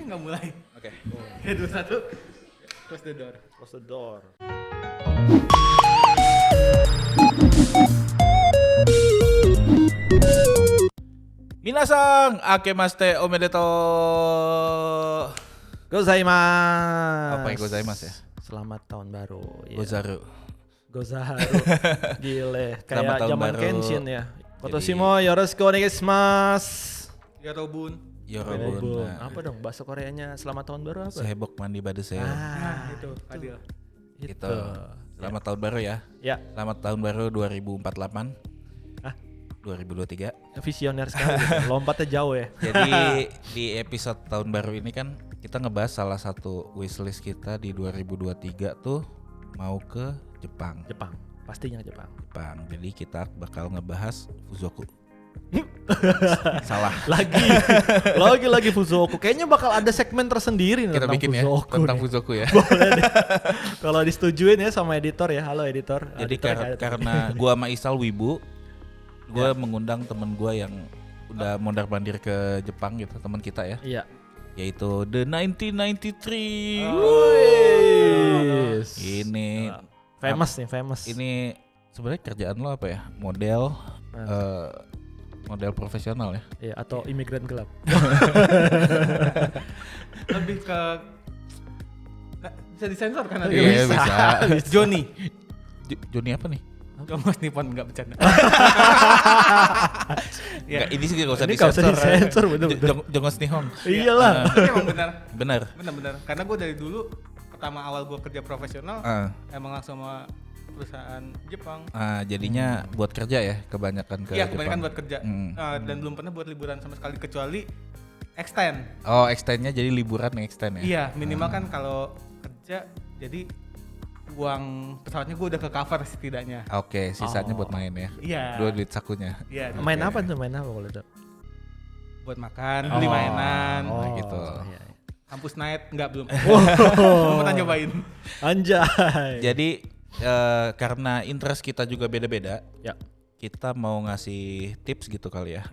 nggak mulai. Oke. 3, 2, 1. Close the door. Close the door. Minasang, akemaste omedetou. Gozaimasu. Apa yang gozaimasu ya? Selamat tahun baru. Ya. Gozaru. Gozaru. Gile, Selamat kayak tahun zaman baru. Kenshin ya. Jadi- Kotoshi mo yoroshiku onegaishimasu. Yorobun. Yorobun. Apa dong bahasa Koreanya selamat tahun baru apa? Sehebok mandi badeseo. Nah, itu Adil. Gitu. Selamat tahun baru ya. Ya, Selamat tahun baru 2048. Ah. 2023. visioner sekali gitu. Lompatnya jauh ya. Jadi di episode tahun baru ini kan kita ngebahas salah satu wishlist kita di 2023 tuh mau ke Jepang. Jepang, pastinya Jepang. Jepang. Jadi kita bakal ngebahas Fuzoku. Salah. Lagi Fuzoku. Kayaknya bakal ada segmen tersendiri nih Kita tentang bikin ya Fuzoku tentang nih. Fuzoku ya. Boleh deh. Kalau disetujuin ya sama editor ya. Halo editor. Jadi Editor nggak ada karena gua sama Isal wibu, gua mengundang temen gua yang udah mondar-mandir ke Jepang gitu, teman kita ya, Iya. yaitu The 1993. Wih. Ini Famous. ini sebenarnya kerjaan lo apa ya? Model profesional ya. Iya, atau imigran gelap. Lebih ke bisa disensor kan nanti. Iya, bisa. Johnny. Joni apa nih? Mas Nippon enggak bercanda. Ya. Nggak, ini sih gak usah Ini nggak usah disensor, bener-bener. Jongos Nihon. Iyalah. Tapi emang benar. Benar. Karena gue dari dulu pertama awal gue kerja profesional emang langsung sama perusahaan Jepang. Jadinya buat kerja ya kebanyakan ke Iya, Jepang. kebanyakan buat kerja. Hmm. Dan belum pernah buat liburan sama sekali kecuali extend. Oh, extendnya jadi liburan yang extend ya? Iya, minimal kan kalau kerja jadi uang pesawatnya gue udah ke cover setidaknya. Oke, sisanya buat main ya. Iya. Dua duit sakunya. Iya. Main Oke. apa tuh? Main apa kalau udah? Buat makan, beli mainan. Oh, gitu. Iya. Kampus night enggak belum. Belum pernah nyobain. Anjay. Jadi karena interest kita juga beda-beda, Ya. kita mau ngasih tips gitu kali ya,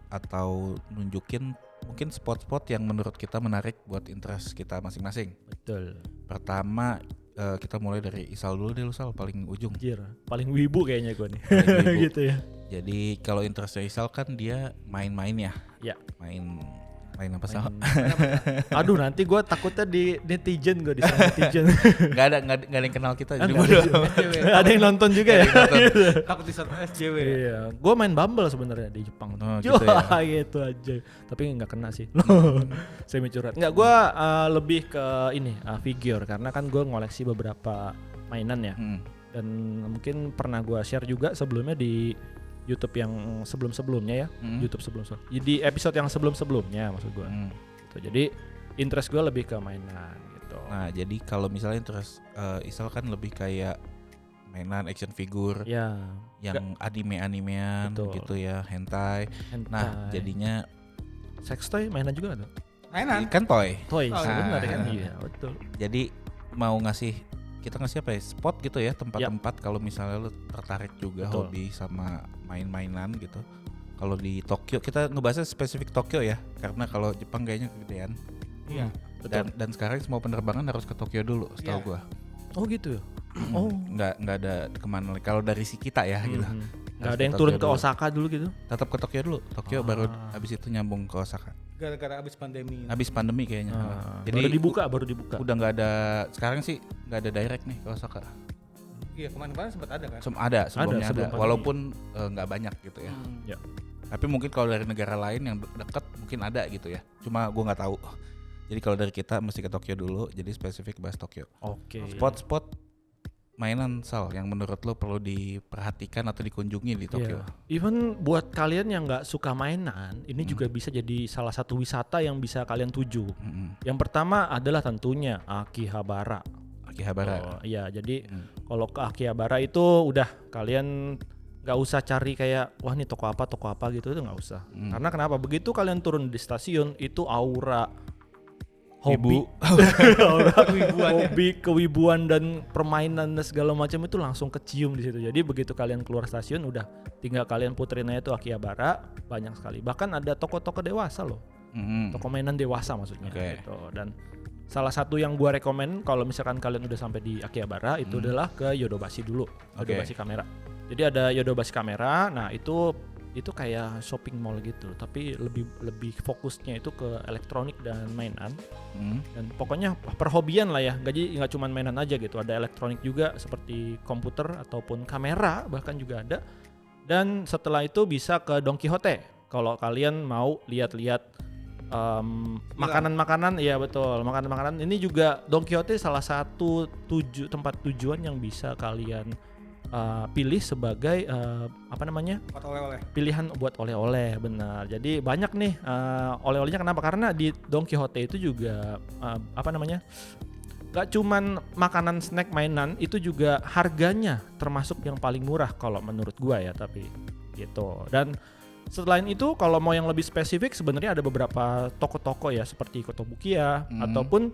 atau nunjukin mungkin spot-spot yang menurut kita menarik buat interest kita masing-masing. Betul. Pertama kita mulai dari Isal dulu deh, lu Sal, paling ujung. Anjir, paling wibu kayaknya gue nih. Paling wibu. Gitu ya. Jadi kalau interestnya Isal kan dia main-main ya, Ya. main apa Sal? Aduh, nanti gue takutnya di netizen gue diserang netizen. Nggak ada yang kenal kita jadi Nggak bodoh. ada yang nonton juga ya. Takut di SJW. Iya, gue main Bumble sebenarnya di Jepang. Oh, gitu ya. Gitu aja. Tapi nggak kena sih. Semi curhat. Nggak, gue lebih ke ini figure karena kan gue ngoleksi beberapa mainan ya. Dan mungkin pernah gue share juga sebelumnya di YouTube yang sebelum-sebelumnya ya. YouTube sebelum-sebelumnya. Di episode yang sebelum-sebelumnya maksud gue. Gitu. Jadi interest gue lebih ke mainan gitu. Nah, jadi kalau misalnya interest Isal kan lebih kayak mainan action figure Ya. yang anime-animean Betul. gitu ya, hentai. Nah, jadinya sex toy mainan juga ada. Mainan. kan toy. Toy Oh, sebenarnya kan. nah. Iya, betul. Jadi mau kita ngasih apa ya? Spot gitu ya, tempat-tempat kalau misalnya lu tertarik juga Betul. hobi sama main-mainan gitu. Kalau di Tokyo kita ngebahasnya spesifik Tokyo ya, karena kalau Jepang kayaknya kegedean. Iya. Dan sekarang semua penerbangan harus ke Tokyo dulu, setahu Iya. gua. Oh gitu ya. Oh. Nggak ada kemana kalau dari si kita ya gitu. Nggak Harus ada yang ke turun Tokyo ke dulu. Osaka dulu gitu. Tetap ke Tokyo dulu. Tokyo baru habis itu nyambung ke Osaka. Gara-gara abis pandemi. Habis pandemi kayaknya. Baru dibuka. Udah nggak ada, sekarang sih nggak ada direct nih ke Osaka. Iya, kemarin-kemarin sempat ada kan. Ada sebelumnya sebelum ada, pandemi. walaupun nggak banyak gitu ya. Ya. Tapi mungkin kalau dari negara lain yang dekat mungkin ada gitu ya. Cuma gua nggak tahu. Jadi kalau dari kita mesti ke Tokyo dulu. Jadi spesifik bahas Tokyo. Oke. Spot-spot mainan Sal yang menurut lo perlu diperhatikan atau dikunjungi di Tokyo. Even buat kalian yang nggak suka mainan, ini juga bisa jadi salah satu wisata yang bisa kalian tuju. Yang pertama adalah tentunya Akihabara. Akihabara. Oh, iya, jadi kalau ke Akihabara itu udah kalian nggak usah cari kayak wah ini toko apa gitu, itu nggak usah. Karena kenapa? Begitu kalian turun di stasiun itu aura hobi, hobi kewibuan dan permainan dan segala macam itu langsung kecium di situ. Jadi begitu kalian keluar stasiun udah tinggal kaliin puterin aja tuh Akihabara, banyak sekali. Bahkan ada toko-toko dewasa loh. toko mainan dewasa maksudnya Oke. gitu. Dan salah satu yang gua rekomen kalau misalkan kalian udah sampai di Akihabara itu adalah ke Yodobashi dulu, Yodobashi Kamera. Jadi ada Yodobashi Kamera, nah itu kayak shopping mall gitu, tapi lebih fokusnya itu ke elektronik dan mainan. Dan pokoknya perhobian lah ya, nggak cuma mainan aja gitu, ada elektronik juga seperti komputer ataupun kamera bahkan juga ada. Dan setelah itu bisa ke Don Quijote kalau kalian mau lihat-lihat makanan-makanan. Iya betul, makanan-makanan ini juga Don Quijote salah satu tempat tujuan yang bisa kalian pilih sebagai Buat oleh-oleh. pilihan buat oleh-oleh, benar. Jadi banyak nih oleh-olehnya. Kenapa? Karena di Don Quijote itu juga gak cuman makanan, snack, mainan, itu juga harganya termasuk yang paling murah kalau menurut gua ya, tapi gitu. Dan selain itu kalau mau yang lebih spesifik sebenarnya ada beberapa toko-toko ya seperti Kotobukiya ataupun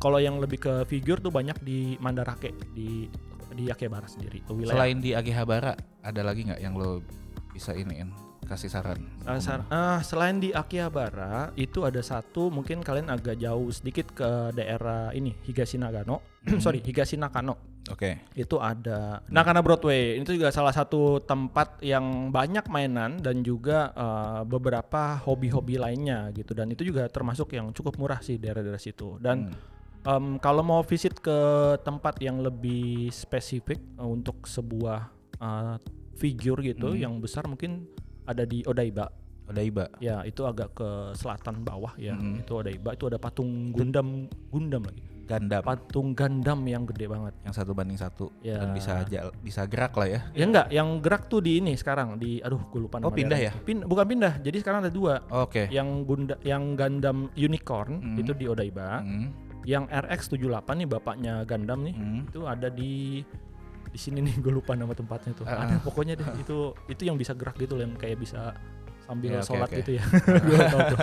kalau yang lebih ke figure tuh banyak di Mandarake di Akihabara sendiri tuh wilayah. Selain di Akihabara ada lagi nggak yang lo bisa kasih saran? Selain di Akihabara itu ada satu, mungkin kalian agak jauh sedikit ke daerah ini Higashinagano. Higashinakano. Oke. Itu ada Nakana Broadway. Itu juga salah satu tempat yang banyak mainan dan juga beberapa hobi-hobi lainnya gitu. Dan itu juga termasuk yang cukup murah sih daerah-daerah situ. Dan kalau mau visit ke tempat yang lebih spesifik untuk sebuah figure gitu yang besar, mungkin ada di Odaiba. Ya, itu agak ke selatan bawah ya. Itu Odaiba, itu ada patung Gundam lagi. Patung Gundam yang gede banget. Yang 1:1 ya. Dan bisa gerak lah ya. Ya enggak, yang gerak tuh di ini sekarang gue lupa nama. Pindah ya? Bukan pindah. Jadi sekarang ada 2. Oke. Yang Gundam Unicorn itu di Odaiba. Yang RX-78 nih bapaknya Gundam nih, itu ada di sini nih, gue lupa nama tempatnya tuh. Ada pokoknya deh, itu yang bisa gerak gitu loh, yang kayak bisa sambil sholat gitu ya. Gue tahu tuh.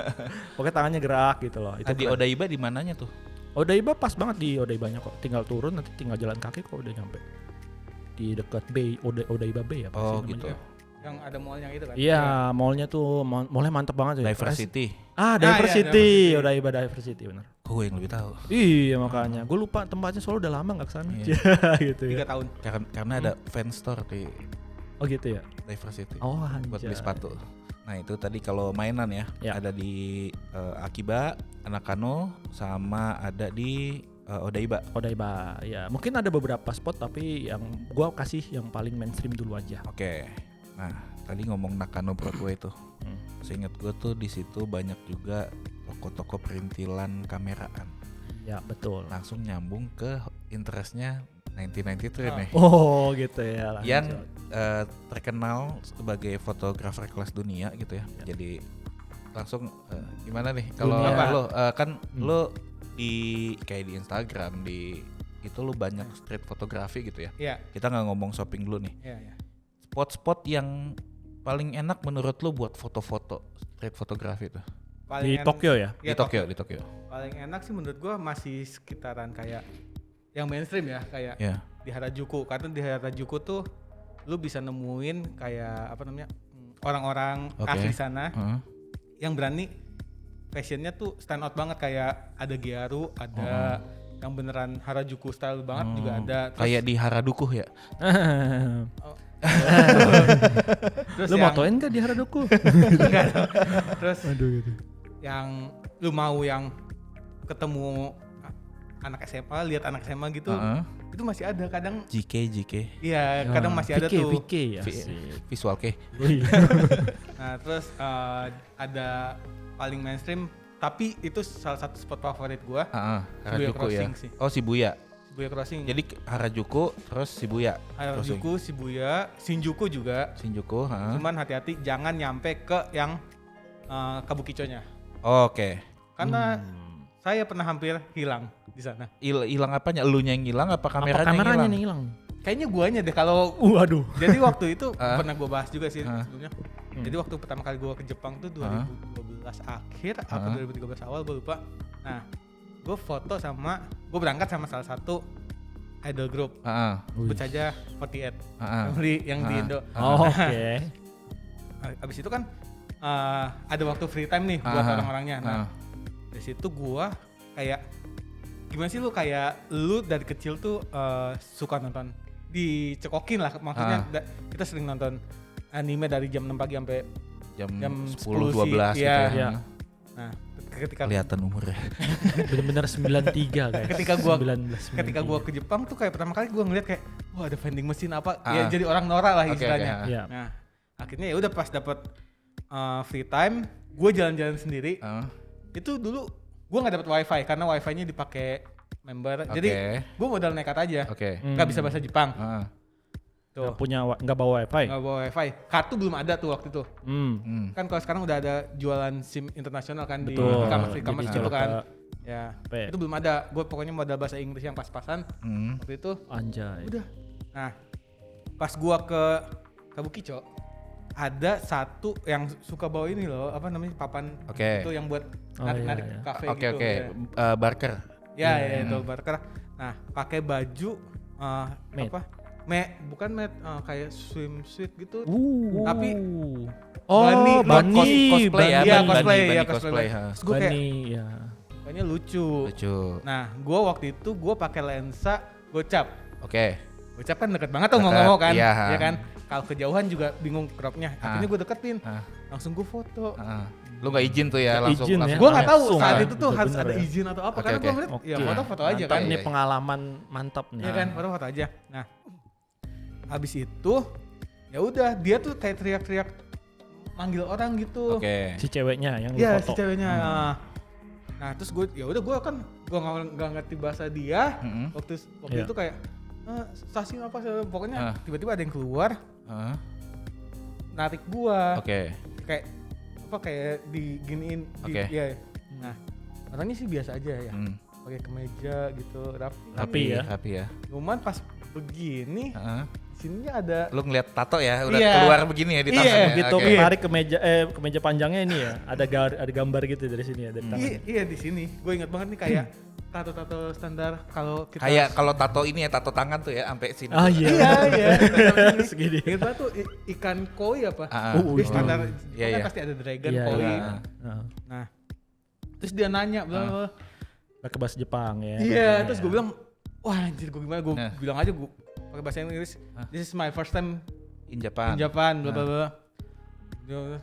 Pokoknya tangannya gerak gitu loh. Itu di Odaiba di mananya tuh? Odaiba pas banget di Odaibanya kok. Tinggal turun nanti tinggal jalan kaki kok udah nyampe. Di dekat Bay, Odaiba Bay apa sih namanya? Gitu. Yang ada mallnya itu kan? Iya, mallnya tuh mallnya mantep banget ya. Diversity. Diversity, Odaiba Diversity benar. Gue yang lebih tahu. Iya makanya, gue lupa tempatnya soalnya udah lama nggak kesana. Gitu ya. 3 tahun. Karena ada fan store di gitu ya. Diversity. Oh, buat beli sepatu. Nah itu tadi kalau mainan ya. Ada di Akiba, Nakano, sama ada di Odaiba ya. Mungkin ada beberapa spot tapi yang gue kasih yang paling mainstream dulu aja. Oke. Nah tadi ngomong Nakano Broadway tuh. Seingat gue tuh di situ banyak juga toko-toko perintilan kameraan. Ya betul. Langsung nyambung ke interestnya 1993 nih. Oh gitu ya. Yang terkenal sebagai fotografer kelas dunia gitu ya. Jadi langsung gimana nih kalau lo kan lo kayak di Instagram itu lo banyak street fotografi gitu ya. Iya. Kita nggak ngomong shopping dulu nih. Iya. Spot-spot yang paling enak menurut lo buat foto-foto street fotografi itu? Di Tokyo ya? Di Tokyo. Paling enak sih menurut gua masih sekitaran kayak yang mainstream ya, kayak di Harajuku. Karena di Harajuku tuh lu bisa nemuin kayak orang-orang asli sana yang berani fashionnya tuh stand out banget, kayak ada Gyaru, ada yang beneran Harajuku style banget juga ada. Terus, kayak di Harajuku ya? Terus lu motoin gak di Harajuku? Enggak. Terus gitu. Yang lu mau yang ketemu anak SMA, lihat anak SMA gitu, itu masih ada kadang. JK. Iya, kadang masih ada tuh. VK ya. Visual K. Nah, terus ada paling mainstream, tapi itu salah satu spot favorit gua. Shibuya Crossing ya. sih. Oh, Shibuya Crossing. Jadi Harajuku terus Shibuya. Harajuku, Shibuya, Shinjuku juga. Cuman hati-hati jangan nyampe ke yang Kabukicho-nya. Oke. Karena saya pernah hampir hilang di sana. Hilang apanya? Elunya yang hilang apa kameranya yang yang hilang? Kayaknya guanya deh kalau. Waduh. Jadi waktu itu pernah gua bahas juga sih sebelumnya. Jadi waktu pertama kali gua ke Jepang tuh 2012 akhir atau 2013 awal gua lupa. Nah, gua foto sama, gua berangkat sama salah satu idol group. Sebut saja 48. Yang di Indo. Oke. Abis itu kan ada waktu free time nih buat orang-orangnya. Nah, dari situ gua kayak gimana sih lu dari kecil tuh suka nonton dicekokin lah, maksudnya kita sering nonton anime dari jam 6 pagi sampai jam 10-12 gitu ya. Nah, ketika kelihatan umurnya. Bener-bener 93 guys. Ketika gua ke Jepang tuh kayak pertama kali gua ngeliat kayak wah ada vending mesin apa ya, jadi orang Nora lah istilahnya. Nah, akhirnya ya udah pas dapet free time, gua jalan-jalan sendiri. Itu dulu gua nggak dapet wifi karena wifi-nya dipakai member. Jadi gua modal nekat aja. Nggak bisa bahasa Jepang. Tuh. Nggak bawa wifi? Nggak bawa wifi. Kartu belum ada tuh waktu itu. Kan kalau sekarang udah ada jualan SIM internasional kan. Betul. Di e-commerce itu kan. Ya. Itu belum ada. Gue pokoknya modal bahasa Inggris yang pas-pasan. Waktu itu. Anjay. Udah. Nah, pas gue ke Kabukicho, ada satu yang suka bawa ini loh, apa namanya, papan itu yang buat narik kafe gitu. Barker. Ya, itu Barker. Nah, pakai baju bukan kayak swimsuit gitu, tapi cosplay ya, cosplay. Terus gue kayak, kayaknya lucu. Nah, gue waktu itu gue pakai lensa gocap. Gocap kan deket banget tuh ngomong kan, ya kan. Kalau kejauhan juga bingung cropnya. Akhirnya gue deketin, langsung gue foto. Lu nggak izin tuh ya langsung. Gue nggak tahu saat itu tuh harus ada izin atau apa, karena gue ngeliat ya foto aja kan. Ini pengalaman mantap nih. Ya kan, foto aja. Nah, habis itu ya udah dia tuh kayak teriak-teriak manggil orang gitu. Si ceweknya yang foto. Si ceweknya. Nah, terus gue ya udah gue nggak ngerti bahasa dia. Waktu itu kayak stasiun apa, pokoknya tiba-tiba ada yang keluar. Narik gua. Kayak diginiin. Nah, orangnya sih biasa aja ya. Pakai kemeja gitu, rapi ya. Cuman pas begini, sininya ada. Lu ngeliat tato ya, udah keluar begini ya di tangannya. Gitu, tarik kemeja panjangnya ini ya, ada gambar gitu dari sini ya, dari tangannya. Iya di sini. Gue ingat banget nih kayak tato standar kalau kita. Kayak kalau tato ini ya, tato tangan tuh ya, sampai sini. Iya. Segini. Ingat banget tuh ikan koi apa? Standar. Kan pasti ada dragon koi. Nah, terus dia nanya pakai bahasa Jepang ya. Iya, terus gue bilang, wah anjir gue gimana, gue bilang aja gue pakai bahasa Inggris. This is my first time in Japan, bla bla bla.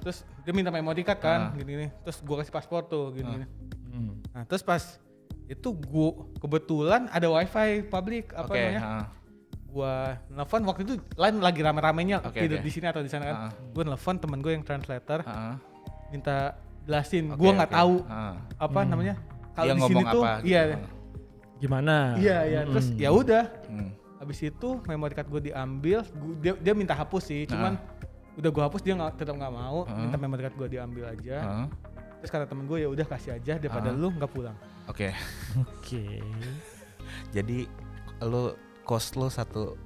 Terus dia minta memory card kan, gini. Terus gue kasih paspor tuh, gini. Nah, terus pas itu gue kebetulan ada wifi publik namanya. Gue nelfon waktu itu lain lagi rame-ramenya tidur di sini atau di sana kan. Gue nelfon temen gue yang translator, minta jelasin. Gue nggak tahu apa namanya. Kalau di sini tuh, gimana? Iya. Terus ya udah. Habis itu memory card gue diambil. Dia minta hapus sih, cuman udah gue hapus dia tetap nggak mau. Minta memory card gue diambil aja. Terus kata temen gue ya udah kasih aja daripada lu nggak pulang. Oke. Jadi lu cost lu satu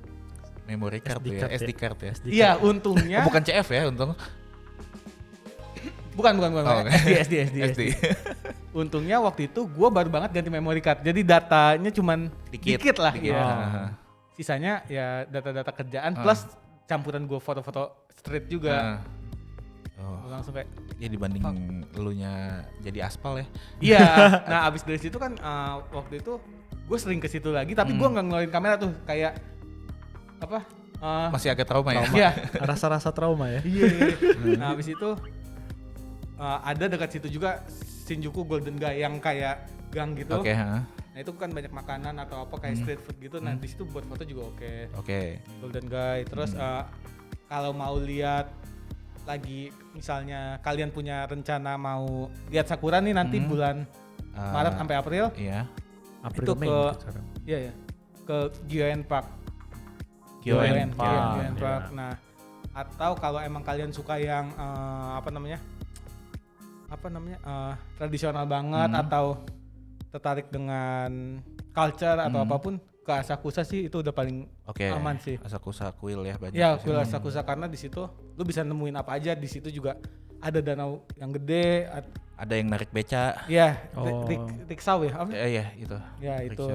memory card SD card ya. Iya, untungnya. Bukan CF ya, untung. Bukan. SD. Untungnya waktu itu gue baru banget ganti memory card. Jadi datanya cuman dikit lah. Sisanya ya data-data kerjaan plus campuran gue foto-foto street juga. Langsung kayak ya dibanding elunya jadi aspal ya. Iya. Nah, abis dari situ kan waktu itu gue sering ke situ lagi, tapi gue nggak ngeluarin kamera tuh kayak apa? Masih agak trauma ya. Iya. Rasa-rasa trauma ya. Iya. Nah, abis itu ada dekat situ juga Shinjuku Golden Gai yang kayak gang gitu. Nah, itu kan banyak makanan atau apa kayak street food gitu. Nah, di situ buat foto juga oke. Golden Gai. Terus kalau mau lihat lagi misalnya kalian punya rencana mau lihat sakura nih nanti bulan Maret sampai April. Iya. April itu ke ke Gyoen Park. Gyoen Park. Nah, atau kalau emang kalian suka yang tradisional banget atau tertarik dengan culture atau apapun, ke Asakusa sih itu udah paling aman sih. Asakusa Kuil ya banyak. Ya, Kuil Asakusa karena di situ lu bisa nemuin apa aja. Di situ juga ada danau yang gede, ada yang narik beca. Iya, Riksau ya. Iya, itu. Ya, itu.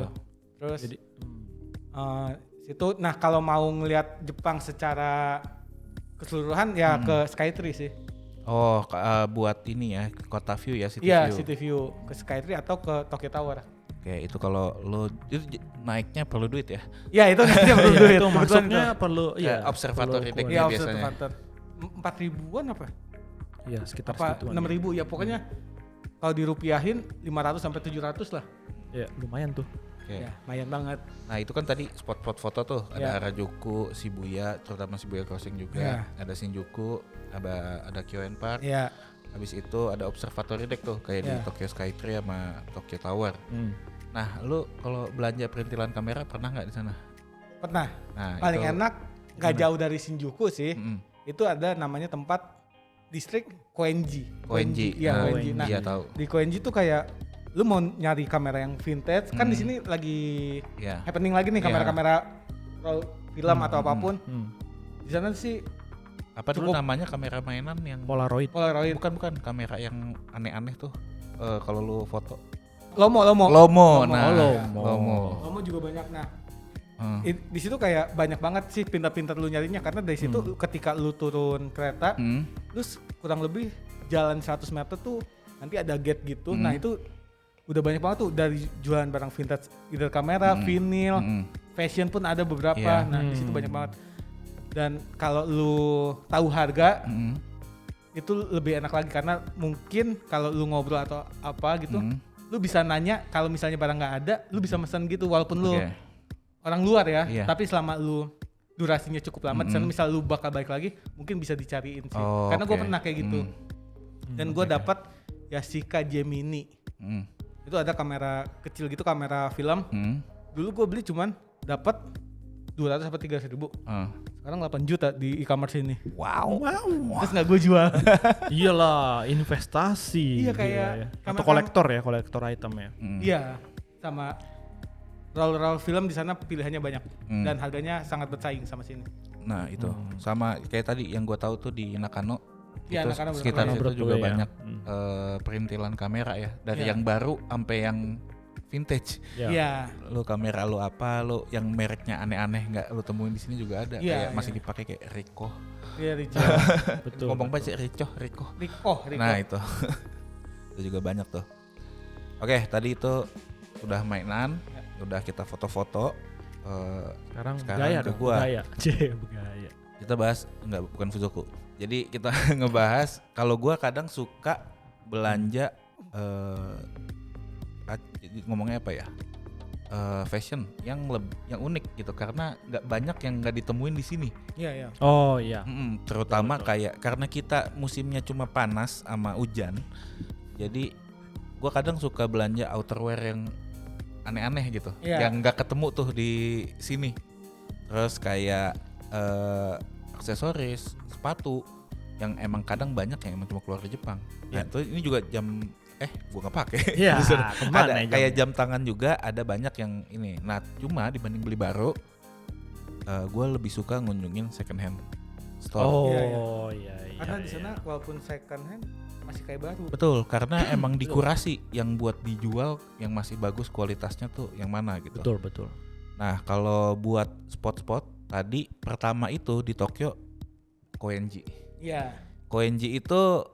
Terus situ nah kalau mau ngelihat Jepang secara keseluruhan ya ke Skytree sih. Buat ini ya, Kota View ya, City View. Iya, City View ke Skytree atau ke Tokyo Tower. Oke, itu kalau lo itu naiknya perlu duit ya? Iya, itu naiknya perlu duit. Itu masuknya perlu observatory deck ya, biasanya. 4.000-an apa? Iya, sekitar apa 6.000 ya pokoknya. Kalau dirupiahin 500 sampai 700 lah. Ya, lumayan tuh. Okay. Ya, lumayan banget. Nah, itu kan tadi spot-spot foto tuh, ada Harajuku, Shibuya, terutama Shibuya Crossing juga, ada Shinjuku, ada Kyoen Park. Iya. Habis itu ada observatory deck tuh kayak di Tokyo Skytree sama Tokyo Tower. Nah, lu kalau belanja perintilan kamera pernah nggak di sana? Pernah. Nah, paling enak nggak jauh dari Shinjuku sih. Itu ada namanya tempat distrik Koenji. Iya, Koenji. Nah, tahu. Di Koenji tuh kayak lu mau nyari kamera yang vintage, kan di sini lagi happening lagi nih kamera-kamera film atau apapun. Di sana sih apa dulu namanya kamera mainan yang Polaroid. Bukan kamera yang aneh-aneh tuh. Kalau lu foto. Lomo juga banyak. Nah, di situ kayak banyak banget sih pintar-pintar lu nyarinya, karena dari situ ketika lu turun kereta, terus kurang lebih jalan 100 meter tuh nanti ada gate gitu. Nah, itu udah banyak banget tuh dari jualan barang vintage, either kamera, vinyl, fashion pun ada beberapa. Nah, di situ banyak banget. Dan kalau lu tahu harga, itu lebih enak lagi, karena mungkin kalau lu ngobrol atau apa gitu, lu bisa nanya kalau misalnya barang nggak ada, lu bisa pesan gitu walaupun lu orang luar ya, tapi selama lu durasinya cukup lama, misalnya misal lu bakal balik lagi, mungkin bisa dicariin sih. Karena gue pernah kayak gitu. Dan gue dapat Yashica Gemini. Itu ada kamera kecil gitu, kamera film. Dulu gue beli cuman dapat 200 sampai 300 ribu. Sekarang 8 juta di e-commerce ini. Wow. Terus nggak gue jual. Iyalah, investasi. Iya kayak atau kolektor item ya. Iya, sama roll film di sana pilihannya banyak dan harganya sangat bersaing sama sini. Nah itu sama kayak tadi yang gue tahu tuh di Nakano. Ya, itu Nakano sekitar itu juga ya. banyak perintilan kamera ya, dari yang baru sampai yang vintage. Iya. Lu kamera lu apa, lu yang mereknya aneh-aneh nggak lu temuin di sini juga ada. Kayak masih dipakai kayak Ricoh. Iya, Ricoh. Betul. Ngomong baca Ricoh. Nah itu. Itu juga banyak tuh. Oke, tadi itu udah mainan, udah kita foto-foto. Sekarang ke gua. Begaya. Kita bahas bukan Fuzoku. Jadi kita ngebahas kalau gua kadang suka belanja ngomongnya apa ya, fashion yang unik gitu, karena nggak banyak yang nggak ditemuin di sini. Iya. Oh iya. Terutama kayak karena kita musimnya cuma panas sama hujan, jadi gua kadang suka belanja outerwear yang aneh-aneh gitu, yang nggak ketemu tuh di sini. Terus kayak aksesoris, sepatu yang emang kadang banyak yang emang cuma keluar dari Jepang. Nah, itu ini juga gua nggak pakai. Iya. Ada kayak jam tangan juga, ada banyak yang ini. Nah, cuma dibanding beli baru, gua lebih suka ngunjungin second hand store. Iya. Karena di sana walaupun second hand masih kayak baru. Betul, karena emang dikurasi yang buat dijual, yang masih bagus kualitasnya tuh yang mana gitu. Betul. Nah, kalau buat spot-spot tadi pertama itu di Tokyo Koenji. Iya. Koenji itu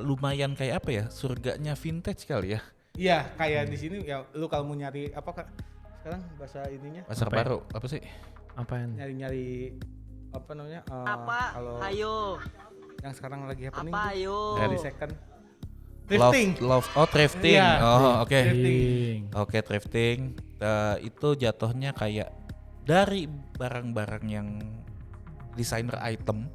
lumayan kayak apa ya, surganya vintage kali ya. Iya, kayak di sini ya lu kalau mau nyari apa kan sekarang bahasa ininya? Pasar baru apa sih? Apaan? Nyari apa namanya? Kalau ayo. Yang sekarang lagi happening. Apa ayo? Dari second. Thrifting. Thrifting. Iya. Oke. Thrifting. Oke, thrifting. Itu jatuhnya kayak dari barang-barang yang designer item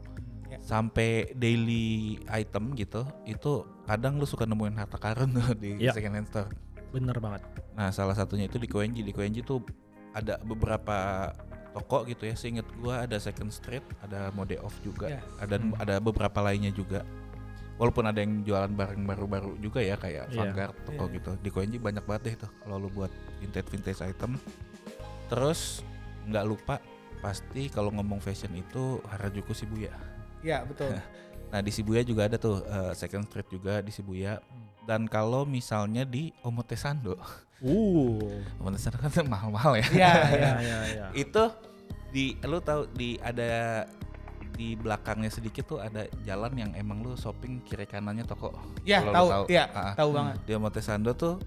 sampai daily item gitu, itu kadang lu suka nemuin harta karun di second hand store. Bener banget. Nah, salah satunya itu di Koenji. Di Koenji tuh ada beberapa toko gitu ya. Seinget gua ada Second Street, ada Mode Off juga, ada beberapa lainnya juga. Walaupun ada yang jualan barang baru-baru juga ya, kayak Vanguard toko gitu. Di Koenji banyak banget deh tuh kalau lu buat vintage item. Terus nggak lupa pasti kalau ngomong fashion itu Harajuku Shibuya. Iya, betul. Nah, di Shibuya juga ada tuh Second Street juga di Shibuya. Dan kalau misalnya di Omotesando. Omotesando kan mahal-mahal ya. Iya. Itu lu tahu ada di belakangnya sedikit tuh ada jalan yang emang lu shopping kiri kanannya toko. Ya tahu, ya tahu banget. Di Omotesando tuh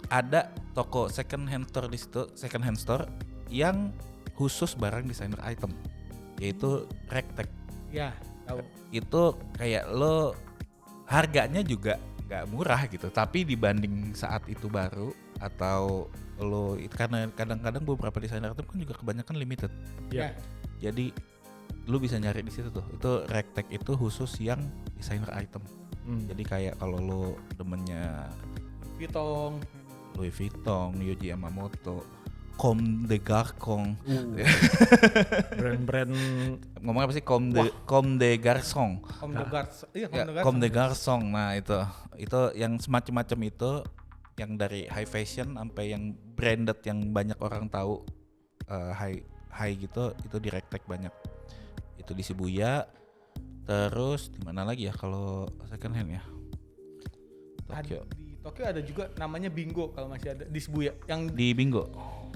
ada toko second hand store di situ, second hand store yang khusus barang designer item, yaitu Rectech. Ya tahu. Itu kayak lo harganya juga nggak murah gitu, tapi dibanding saat itu baru atau lo karena kadang-kadang beberapa desainer item kan juga kebanyakan limited. Ya. Jadi lu bisa nyari di situ tuh. Itu Rectech itu khusus yang designer item. Jadi kayak kalau lo demennya Louis Vuitton, Yohji Yamamoto, Comme des Garçons. Brand-brand Ngomong apa sih? Comme des Garçons. Comme des Garçons. Nah, itu yang semacam-macam itu yang dari high fashion sampai yang branded yang banyak orang tahu, high gitu, itu di Rectech banyak. Itu di Shibuya. Terus di mana lagi ya kalau second hand ya? Tokyo. Di Tokyo ada juga namanya Bingo kalau masih ada di Shibuya. Yang di Bingo.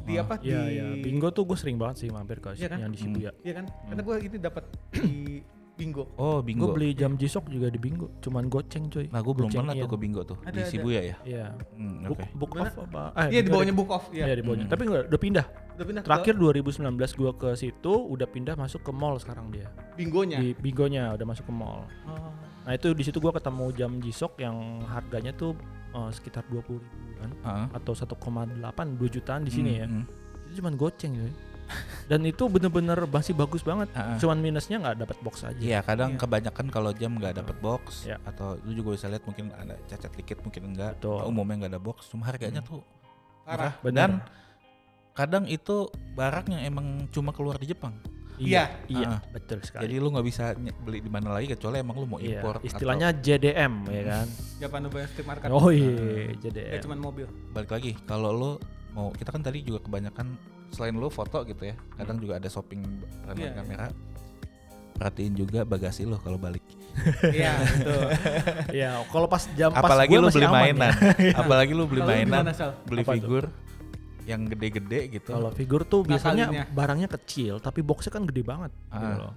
Di apa? Iya, Bingo tuh gue sering banget sih mampir ke yang di Shibuya. Iya kan? Karena gue ini dapat di Bingo. Oh, Bingo. Gue beli jam G-Shock juga di Bingo, cuman goceng coy. Nah, gue belum pernah tuh ke Bingo tuh. Di Shibuya ya? Iya. Okay. Book off apa? Iya, di bawahnya Book Off. Iya, di bawahnya. Tapi udah pindah. Terakhir 2019 gue ke situ, udah pindah masuk ke mall sekarang dia. Bingonya? Di Bingonya udah masuk ke mall. Nah itu di situ gue ketemu jam G-Shock yang harganya tuh sekitar 20 ribuan atau 1,8 2 jutaan di sini ya. Itu cuman goceng ya. Dan itu bener-bener masih bagus banget. Cuman minusnya nggak dapat box aja. Iya, kadang kebanyakan kalau jam nggak dapat box atau lu juga bisa lihat mungkin ada cacat dikit, mungkin enggak. Umumnya nggak ada box, cuma harganya tuh parah. Dan kadang itu barang yang emang cuma keluar di Jepang. Iya, betul sekali. Jadi lu nggak bisa beli di mana lagi kecuali emang lu mau impor. Istilahnya JDM ya kan. Japan Domestic Market. Oh iya, JDM. Kayak cuman mobil. Balik lagi, kalau lu mau, kita kan tadi juga kebanyakan selain lu foto gitu ya, kadang juga ada shopping dengan kamera. Perhatiin juga bagasi lo kalau balik. Iya, betul. Iya, kalau pas jam apalagi pas lu beli mainan. Ya. Apalagi lu beli mainan, beli apa figur yang gede-gede gitu. Kalau figur tuh biasanya barangnya kecil tapi boxnya kan gede banget gitu loh.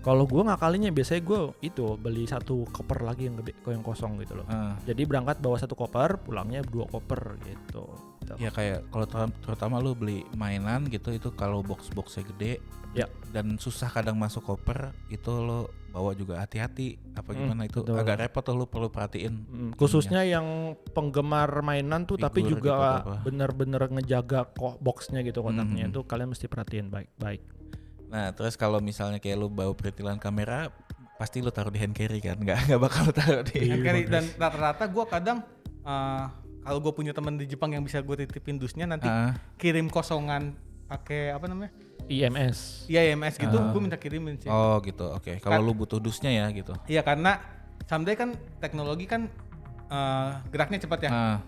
Kalau gue ngakalinya biasanya gue itu beli satu koper lagi yang gede, yang kosong gitu loh. Jadi berangkat bawa satu koper, pulangnya 2 koper gitu. Ya kayak kalau terutama lu beli mainan gitu, itu kalau box-boxnya gede dan susah kadang masuk koper, itu lo bawa juga hati-hati apa gimana itu betul. Agak repot tuh, lu perlu perhatiin. Khususnya yang penggemar mainan tuh figur, tapi juga gitu, bener-bener ngejaga boxnya gitu kotaknya itu kalian mesti perhatiin baik-baik. Nah terus kalau misalnya kayak lu bawa perintilan kamera, pasti lu taruh di hand carry kan, nggak bakal taruh di hand carry. Dan rata-rata gue kadang kalau gue punya teman di Jepang yang bisa gue titipin dusnya, nanti kirim kosongan pakai apa namanya IMS gitu, gue minta kirimin sih. Oh gitu, oke. Kalau lu butuh dusnya ya gitu. Iya, karena someday kan teknologi kan geraknya cepat ya.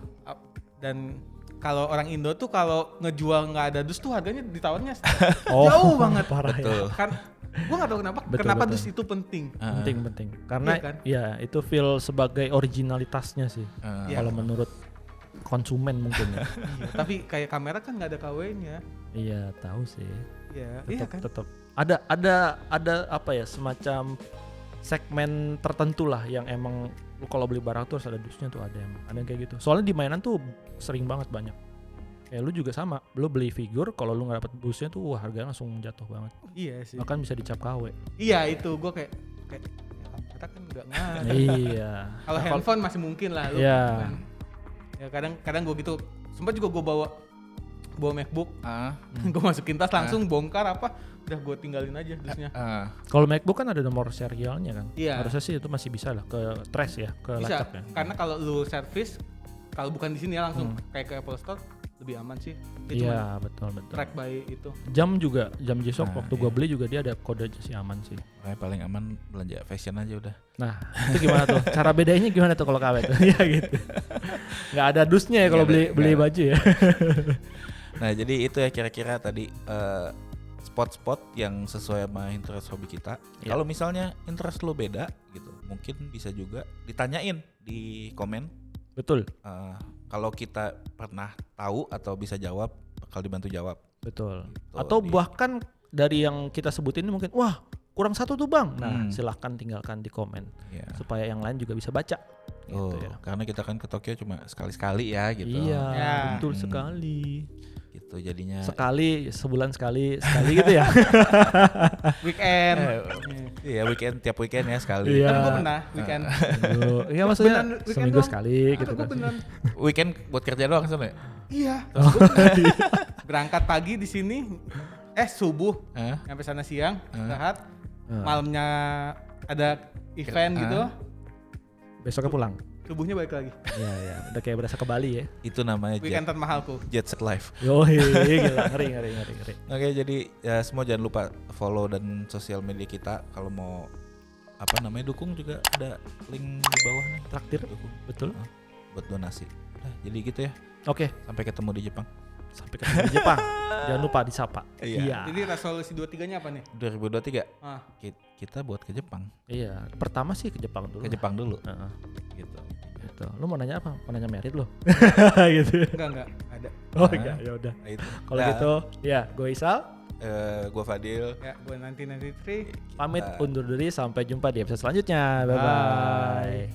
Dan kalau orang Indo tuh kalau ngejual nggak ada dus tuh harganya ditawarnya jauh banget. Parah. Betul. Kan gue nggak tahu kenapa dus itu penting. Penting. Karena ya itu feel sebagai originalitasnya sih. Kalau menurut konsumen mungkin ya. Tapi kayak kamera kan nggak ada KW-nya. Iya, tahu sih. Iya, tetap ada apa ya, semacam segmen tertentu lah yang emang lu kalau beli barang tuh harus ada dusnya tuh, ada yang kayak gitu. Soalnya di mainan tuh sering banget banyak. Kayak lu juga sama, lu beli figur kalau lu nggak dapet dusnya tuh harganya langsung jatuh banget. Iya sih. Bahkan bisa dicap KW. Iya itu, gue kayak kita kan nggak ngaruh. Iya. Kalau handphone masih mungkin lah. Iya. Ya kadang gue gitu. Sempat juga gue bawa MacBook, gue masukin tas langsung bongkar udah gue tinggalin aja dusnya. Kalau MacBook kan ada nomor serialnya kan. Iya. Harusnya sih itu masih bisa lah ke trace ya, ke lacak ya. Karena kalau lu service, kalau bukan di sini ya langsung kayak ke Apple Store lebih aman sih. Iya, betul. Track by itu. Jam juga, jam G-Shock waktu gue beli juga dia ada kode sih, aman sih. Paling aman belanja fashion aja udah. Nah, itu gimana tuh? Cara bedanya gimana tuh kalau KW tuh? Ya gitu. Nggak ada dusnya ya kalau beli baju ya. Nah jadi itu ya kira-kira tadi spot-spot yang sesuai sama interest hobi kita. Kalau misalnya interest lo beda gitu, mungkin bisa juga ditanyain di komen. Betul. Kalau kita pernah tahu atau bisa jawab, bakal dibantu jawab. Betul. Gitu, atau bahkan dari yang kita sebutin ini mungkin, wah kurang 1 tuh bang. Nah silahkan tinggalkan di komen supaya yang lain juga bisa baca. Oh, gitu ya. Karena kita kan ke Tokyo cuma sekali-sekali ya gitu. Iya, betul sekali. Gitu jadinya. Sekali, sebulan sekali gitu ya. Weekend. Iya weekend, tiap weekend ya sekali. Kan gue pernah weekend. Iya maksudnya seminggu sekali gitu kan. Weekend buat kerja doang sana ya? Iya. Berangkat pagi di sini, subuh, sampai sana siang, istirahat. Malamnya ada event gitu. Besoknya pulang. Subuhnya balik lagi. Iya, udah kayak berasa ke Bali ya. Itu namanya weekend termahalku. Jet set life. Yoi, gila, ngeri. Oke, jadi ya semua jangan lupa follow dan sosial media kita. Kalau mau dukung juga ada link di bawah nih. Traktir, betul. Buat donasi. Nah, jadi gitu ya. Oke. Sampai ketemu di Jepang. Jangan lupa disapa. Iya. Jadi resolusi 23-nya apa nih? 2023. Kita buat ke Jepang. Iya. Pertama sih ke Jepang dulu. Gitu. Lu mau nanya apa? Mau nanya merit lo? Gitu. Enggak ada. Oh enggak, ya udah. Kalau gitu, ya gue Isal. Gue Fadil. Ya, gue 1993. Pamit undur diri, sampai jumpa di episode selanjutnya. Bye.